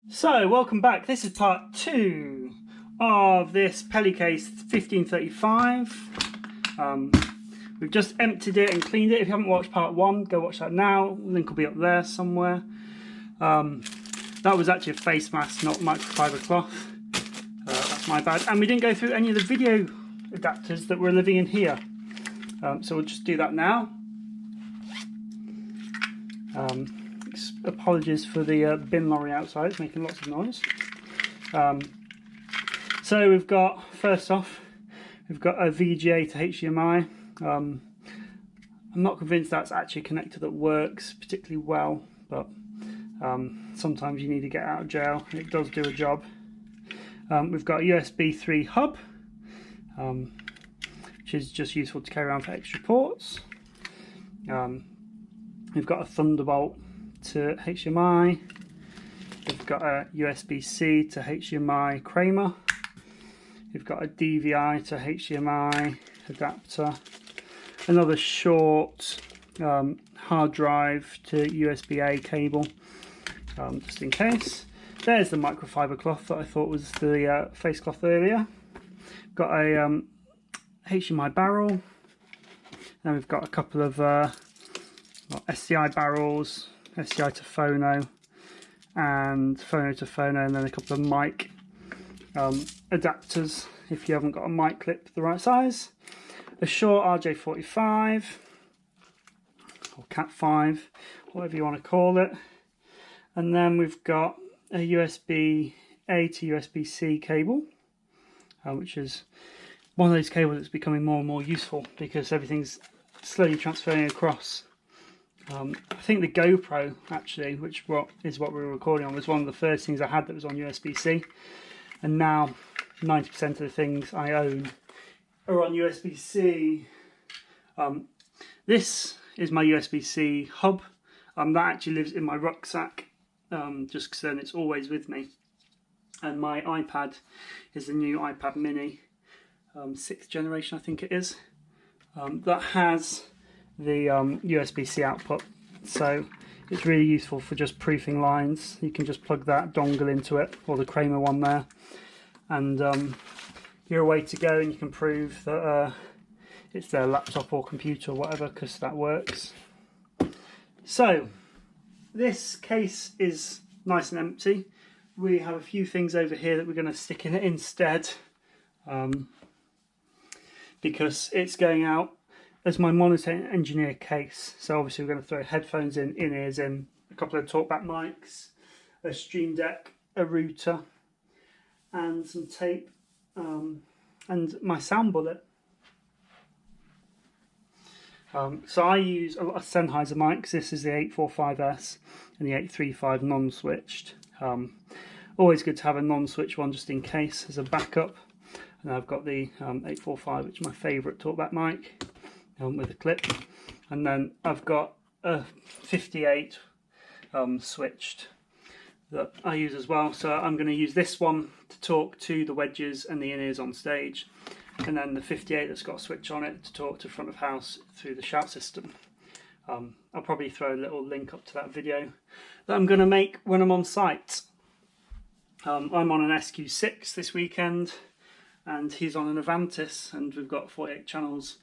So, welcome back. This is part 2 of this Peli case 1535. We've just emptied it and cleaned it. If you haven't watched part 1, go watch that now. Link will be up there somewhere. That was actually a face mask, not microfiber cloth. That's my bad. And we didn't go through any of the video adapters that were living in here. So we'll just do that now. Apologies for the bin lorry outside, it's making lots of noise. So we've got, first off, we've got a VGA to HDMI. I'm not convinced that's actually a connector that works particularly well, but sometimes you need to get out of jail and it does do a job. We've got a USB 3 hub, which is just useful to carry around for extra ports. We've got a Thunderbolt to HDMI. We've got a USB-C to HDMI Kramer. We've got a DVI to HDMI adapter. Another short hard drive to USB-A cable, just in case. There's the microfiber cloth that I thought was the face cloth earlier. We've got a HDMI barrel. Then we've got a couple of SDI barrels, SDI to phono and phono to phono, and then a couple of mic adapters if you haven't got a mic clip the right size. A short RJ45 or Cat5, whatever you want to call it. And then we've got a USB-A to USB-C cable, which is one of those cables that's becoming more and more useful because everything's slowly transferring across. I think the GoPro, actually, which is what we were recording on, was one of the first things I had that was on USB-C, and now 90% of the things I own are on USB-C. This is my USB-C hub. That actually lives in my rucksack, just because then it's always with me. And my iPad is the new iPad mini, 6th generation I think it is, that has the USB-C output, so it's really useful for just proofing lines. You can just plug that dongle into it, or the Kramer one there, and you're away to go, and you can prove that it's their laptop or computer or whatever, because that works. So this case is nice and empty. We have a few things over here that we're going to stick in it instead, because it's going out as my monitor engineer case. So obviously we're going to throw headphones in, in-ears in, a couple of talkback mics, a Stream Deck, a router, and some tape, and my sound bullet. So I use a lot of Sennheiser mics. This is the 845S and the 835 non-switched. Always good to have a non-switch one just in case as a backup. And I've got the 845, which is my favourite talkback mic, with a clip, and then I've got a 58 switched that I use as well. So I'm going to use this one to talk to the wedges and the in-ears on stage, and then the 58 that's got a switch on it to talk to front of house through the shout system. I'll probably throw a little link up to that video that I'm going to make when I'm on site. I'm on an SQ6 this weekend, and he's on an Avantis, and we've got 48 channels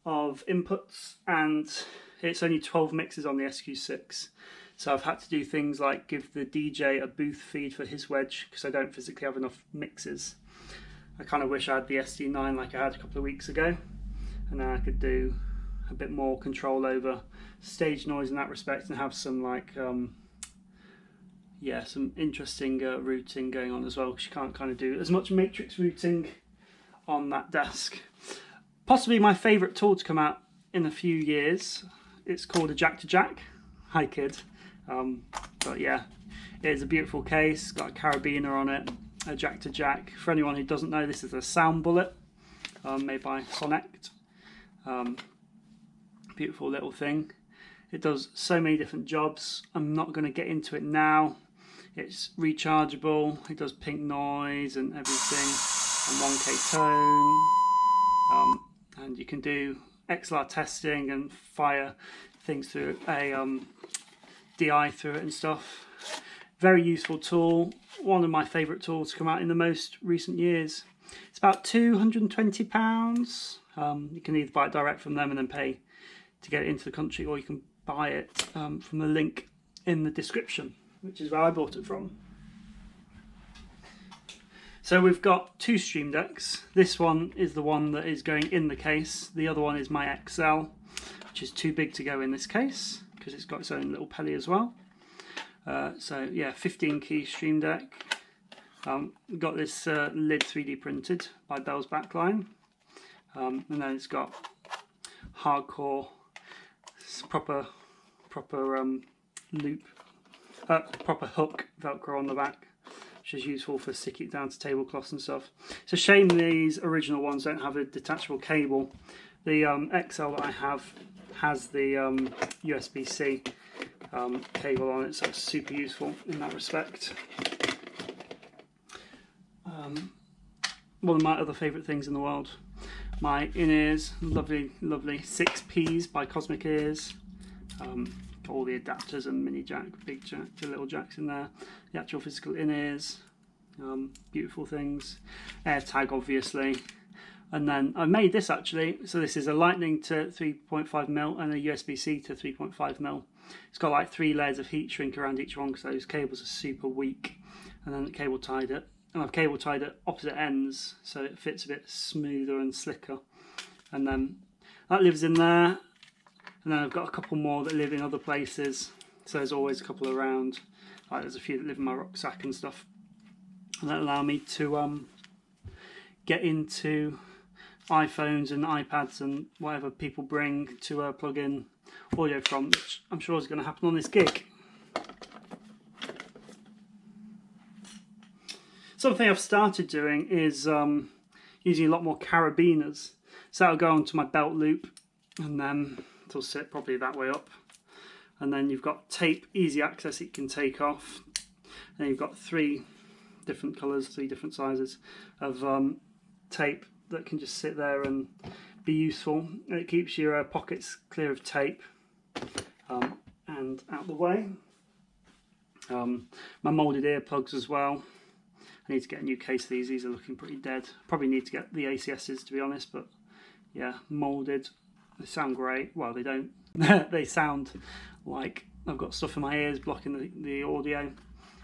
of inputs, and it's only 12 mixes on the SQ6, so I've had to do things like give the DJ a booth feed for his wedge because I don't physically have enough mixes. I kind of wish I had the SD9 like I had a couple of weeks ago, and then I could do a bit more control over stage noise in that respect and have some like yeah, some interesting routing going on as well, because you can't kind of do as much matrix routing on that desk. Possibly my favourite tool to come out in a few years. It's called a jack to jack. Hi kid. But yeah, it is a beautiful case, got a carabiner on it, a jack to jack. For anyone who doesn't know, this is a sound bullet made by Sonect. Beautiful little thing. It does so many different jobs. I'm not going to get into it now. It's rechargeable, it does pink noise and everything, and 1K tone. And you can do XLR testing and fire things through a DI through it and stuff. Very useful tool, one of my favourite tools to come out in the most recent years. It's about £220. You can either buy it direct from them and then pay to get it into the country, or you can buy it from the link in the description, which is where I bought it from. So we've got two Stream Decks. This one is the one that is going in the case. The other one is my XL, which is too big to go in this case because it's got its own little Peli as well. So yeah, 15 key Stream Deck. We've got this lid 3D printed by Bell's Backline, and then it's got hardcore, proper loop, proper hook Velcro on the back, which is useful for sticking it down to tablecloths and stuff. It's a shame these original ones don't have a detachable cable. The XL that I have has the USB-C cable on it, so it's super useful in that respect. One of my other favourite things in the world, my in-ears, lovely 6Ps by Cosmic Ears. Got all the adapters and mini jack, big jack, the little jacks in there. The actual physical in-ears, beautiful things. AirTag obviously. And then I made this actually, so this is a lightning to 3.5mm and a USB-C to 3.5mm. It's got like 3 layers of heat shrink around each one because those cables are super weak. And then the cable tied it. And I've cable tied at opposite ends so it fits a bit smoother and slicker. And then that lives in there. And then I've got a couple more that live in other places. So there's always a couple around. Like there's a few that live in my rucksack and stuff. And that allow me to get into iPhones and iPads and whatever people bring to plug in audio from, which I'm sure is going to happen on this gig. Something I've started doing is using a lot more carabiners. So that'll go onto my belt loop and then it'll sit probably that way up. And then you've got tape, easy access that you can take off. And you've got 3 different colours, 3 different sizes of tape that can just sit there and be useful. And it keeps your pockets clear of tape and out the way. My moulded earplugs as well. I need to get a new case of these. These are looking pretty dead. Probably need to get the ACSs to be honest, but yeah, moulded. They sound great. Well, they don't. They sound like I've got stuff in my ears blocking the audio.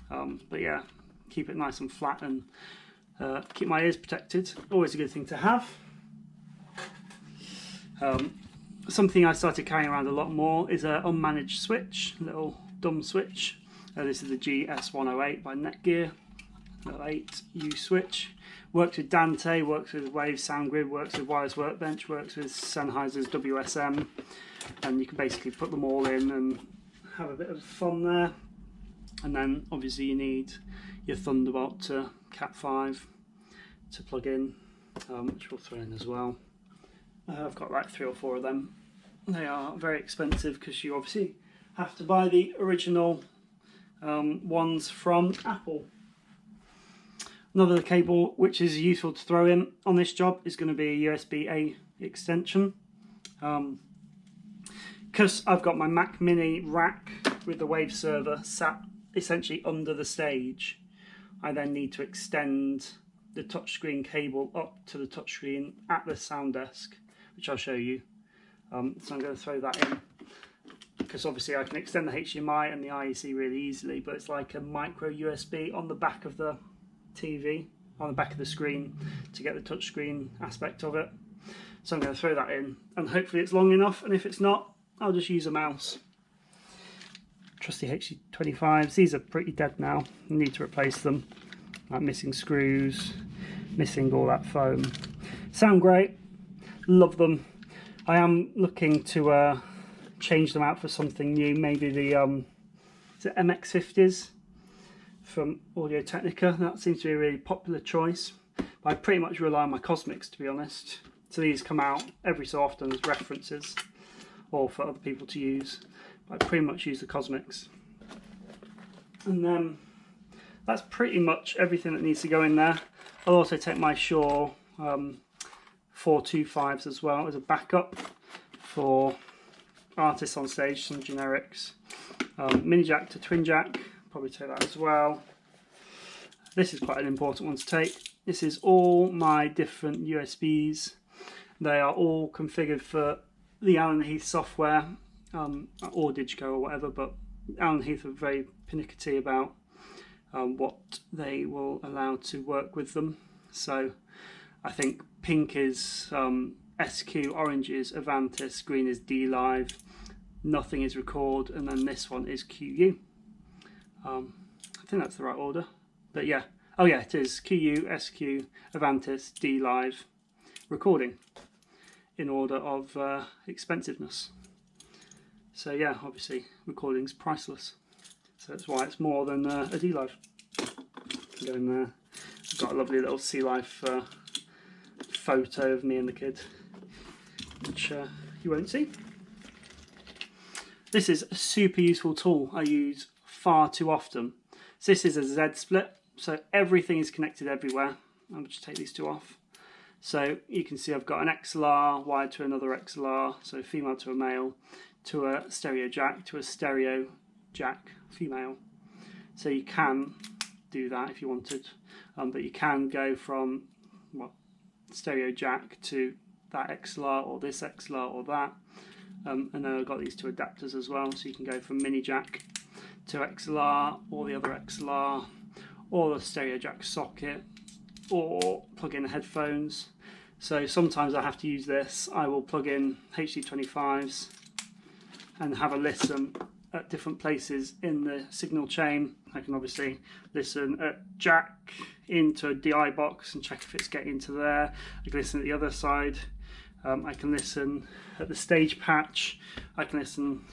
But yeah, keep it nice and flat and keep my ears protected. Always a good thing to have. Something I started carrying around a lot more is an unmanaged switch, little dumb switch. This is the GS108 by Netgear. 8U switch. Works with Dante, works with Wave SoundGrid, works with Wireless Workbench, works with Sennheiser's WSM, and you can basically put them all in and have a bit of fun there. And then obviously you need your Thunderbolt to Cat5 to plug in, which we'll throw in as well. I've got like 3 or 4 of them. They are very expensive because you obviously have to buy the original ones from Apple. Another cable which is useful to throw in on this job is going to be a USB-A extension. Because I've got my Mac Mini rack with the Wave server sat essentially under the stage, I then need to extend the touchscreen cable up to the touchscreen at the SanDisk, which I'll show you. So I'm going to throw that in, because obviously I can extend the HDMI and the IEC really easily, but it's like a micro USB on the back of the TV, on the back of the screen, to get the touchscreen aspect of it. So I'm going to throw that in, and hopefully it's long enough, and if it's not, I'll just use a mouse. Trusty HC25s, these are pretty dead now, I need to replace them. Like missing screws, missing all that foam. Sound great, love them. I am looking to change them out for something new, maybe the is it MX50s from Audio Technica. That seems to be a really popular choice. But I pretty much rely on my Cosmics, to be honest. So these come out every so often as references or for other people to use. But I pretty much use the Cosmics. And then that's pretty much everything that needs to go in there. I'll also take my Shure 425s as well as a backup for artists on stage, some generics. Mini jack to twin jack, probably take that as well. This is quite an important one to take. This is all my different USBs. They are all configured for the Allen Heath software, or Digico or whatever, but Allen Heath are very pernickety about what they will allow to work with them. So I think pink is SQ, orange is Avantis, green is DLive, nothing is record, and then this one is QU. I think that's the right order, but yeah. Oh yeah, it is QU, SQ, Avantis, DLive, recording, in order of expensiveness. So yeah, obviously recording's priceless. So that's why it's more than a DLive. Go in there. I've got a lovely little sea life photo of me and the kid, which you won't see. This is a super useful tool I use far too often. So this is a Z split, so everything is connected everywhere. I'll just take these two off. So you can see I've got an XLR wired to another XLR, so female to a male, to a stereo jack, to a stereo jack female. So you can do that if you wanted, but you can go from stereo jack to that XLR or this XLR or that, and then I've got these two adapters as well, so you can go from mini jack to XLR or the other XLR or the stereo jack socket, or plug in headphones. So sometimes I have to use this. I will plug in HD25s and have a listen at different places in the signal chain. I can obviously listen at jack into a DI box and check if it's getting into there. I can listen at the other side. I can listen at the stage patch. I can listen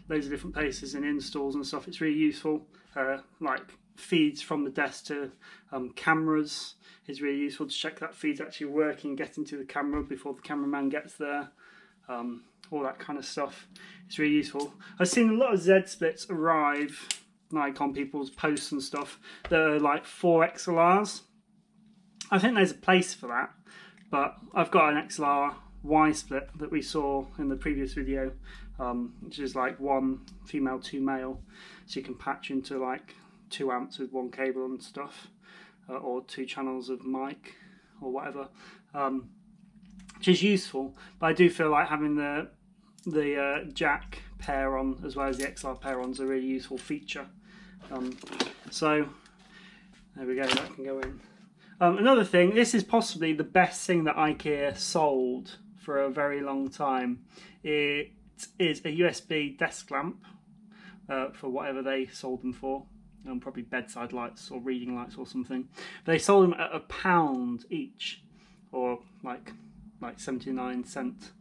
loads of different places in installs and stuff. It's really useful. Like feeds from the desk to cameras is really useful to check that feed's actually working, getting to the camera before the cameraman gets there. All that kind of stuff. It's really useful. I've seen a lot of Z splits arrive, Nikon people's posts and stuff, that are like 4 XLRs. I think there's a place for that, but I've got an XLR Y split that we saw in the previous video, which is like 1 female, 2 male, so you can patch into like 2 amps with 1 cable and stuff, or 2 channels of mic or whatever, which is useful. But I do feel like having the jack pair on as well as the XLR pair on is a really useful feature. So there we go, that can go in. Another thing, this is possibly the best thing that IKEA sold for a very long time. It is a USB desk lamp for whatever they sold them for. Probably bedside lights or reading lights or something. But they sold them at £1 each, or like 79 cents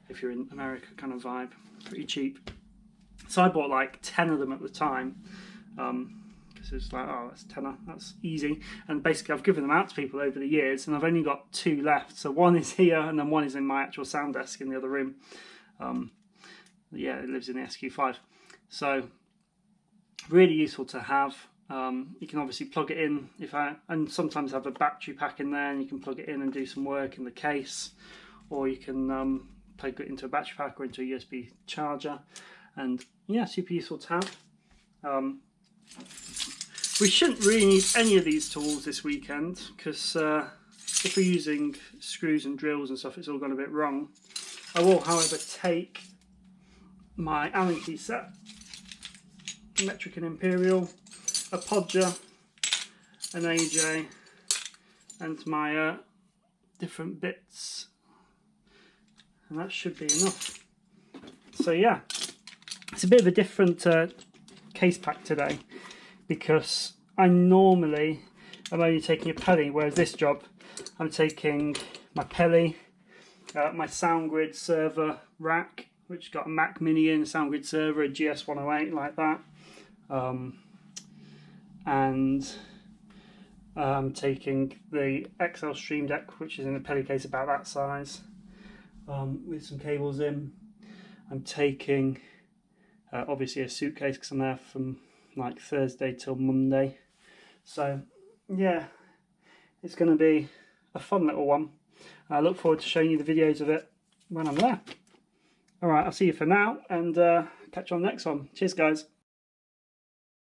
if you're in America kind of vibe. Pretty cheap. So I bought like 10 of them at the time, because it's like, oh, that's tenner, that's easy. And basically I've given them out to people over the years, and I've only got 2 left. So one is here, and then one is in my actual SanDisk in the other room. Yeah, it lives in the SQ5. So really useful to have. You can obviously plug it in and sometimes have a battery pack in there, and you can plug it in and do some work in the case, or you can plug it into a battery pack or into a USB charger, and yeah, super useful to have. We shouldn't really need any of these tools this weekend, because if we're using screws and drills and stuff, it's all gone a bit wrong. I will, however, take my Allen key set, metric and imperial, a podger, an AJ, and my different bits, and that should be enough. So yeah, it's a bit of a different case pack today, because I'm only taking a Peli, whereas this job I'm taking my Peli, my SoundGrid server rack, which got a Mac Mini in, a SoundGrid server, a GS108 like that. And I'm taking the XL Stream Deck, which is in a Peli case about that size, with some cables in. I'm taking obviously a suitcase, because I'm there from like Thursday till Monday. So yeah, it's going to be a fun little one. I look forward to showing you the videos of it when I'm there. Alright, I'll see you for now, and catch you on the next one. Cheers guys.